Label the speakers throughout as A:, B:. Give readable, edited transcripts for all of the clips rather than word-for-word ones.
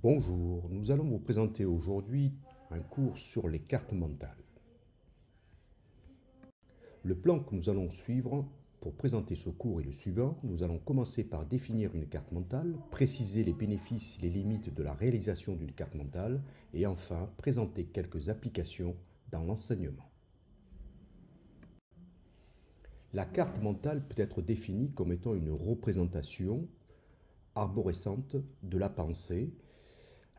A: Bonjour, nous allons vous présenter aujourd'hui un cours sur les cartes mentales. Le plan que nous allons suivre pour présenter ce cours est le suivant. Nous allons commencer par définir une carte mentale, préciser les bénéfices et les limites de la réalisation d'une carte mentale et enfin présenter quelques applications dans l'enseignement. La carte mentale peut être définie comme étant une représentation arborescente de la pensée.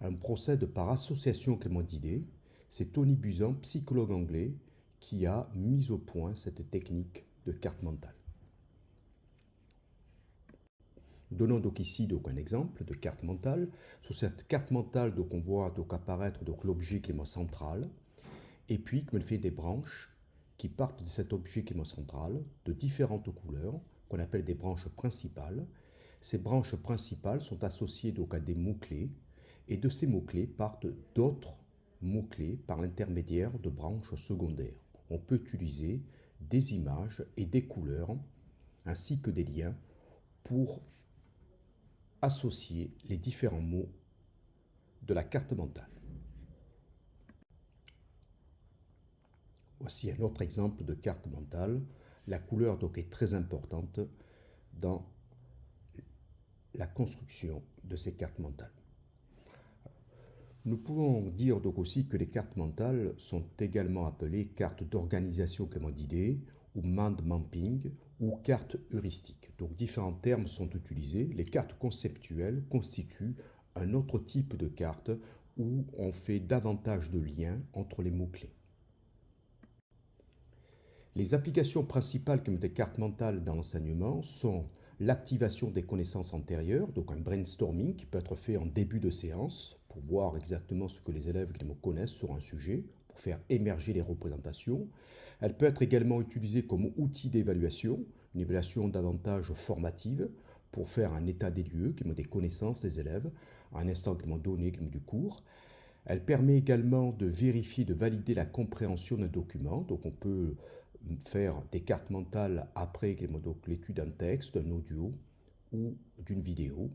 A: Un procède par association clément d'idées. C'est Tony Buzan, psychologue anglais, qui a mis au point cette technique de carte mentale. Donnons donc ici un exemple de carte mentale. Sur cette carte mentale, on voit apparaître l'objet clément central, et puis comme elle fait des branches qui partent de cet objet clément central de différentes couleurs, qu'on appelle des branches principales. Ces branches principales sont associées à des mots-clés, et de ces mots-clés partent d'autres mots-clés par l'intermédiaire de branches secondaires. On peut utiliser des images et des couleurs, ainsi que des liens, pour associer les différents mots de la carte mentale. Voici un autre exemple de carte mentale. La couleur est très importante dans la construction de ces cartes mentales. Nous pouvons dire aussi que les cartes mentales sont également appelées cartes d'organisation clément d'idées, ou mind mapping, ou cartes heuristiques. Donc différents termes sont utilisés. Les cartes conceptuelles constituent un autre type de carte où on fait davantage de liens entre les mots-clés. Les applications principales comme des cartes mentales dans l'enseignement sont l'activation des connaissances antérieures, donc un brainstorming qui peut être fait en début de séance pour voir exactement ce que les élèves connaissent sur un sujet, pour faire émerger les représentations. Elle peut être également utilisée comme outil d'évaluation, une évaluation davantage formative, pour faire un état des lieux, des connaissances des élèves, à un instant donné du cours. Elle permet également de vérifier, de valider la compréhension d'un document, donc on peut faire des cartes mentales après l'étude d'un texte, d'un audio ou d'une vidéo.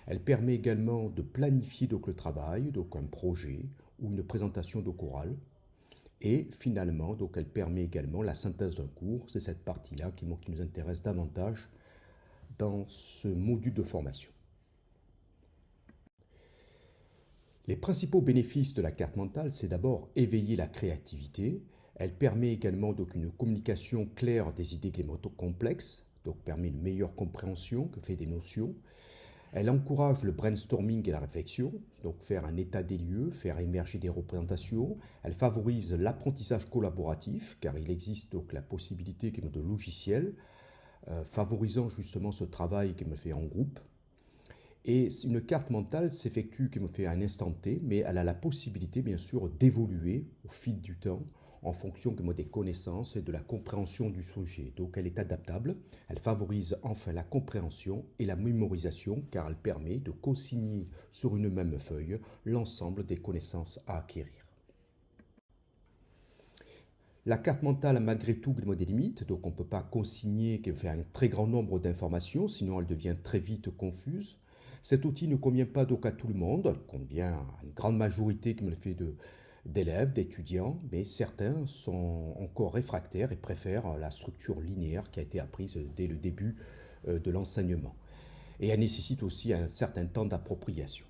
A: Elle permet également de planifier le travail, un projet ou une présentation chorale. Et finalement, elle permet également la synthèse d'un cours. C'est cette partie-là qui nous intéresse davantage dans ce module de formation. Les principaux bénéfices de la carte mentale, c'est d'abord éveiller la créativité. Elle permet également une communication claire des idées complexes, donc permet une meilleure compréhension que fait des notions. Elle encourage le brainstorming et la réflexion, donc faire un état des lieux, faire émerger des représentations. Elle favorise l'apprentissage collaboratif, car il existe la possibilité de logiciels favorisant justement ce travail fait en groupe. Et une carte mentale s'effectue à un instant T, mais elle a la possibilité bien sûr d'évoluer au fil du temps en fonction des connaissances et de la compréhension du sujet. Donc elle est adaptable, elle favorise enfin la compréhension et la mémorisation car elle permet de consigner sur une même feuille l'ensemble des connaissances à acquérir. La carte mentale a malgré tout des limites, donc on ne peut pas consigner un très grand nombre d'informations, sinon elle devient très vite confuse. Cet outil ne convient pas à tout le monde, il convient à une grande majorité d'élèves, d'étudiants, mais certains sont encore réfractaires et préfèrent la structure linéaire qui a été apprise dès le début de l'enseignement. Et elle nécessite aussi un certain temps d'appropriation.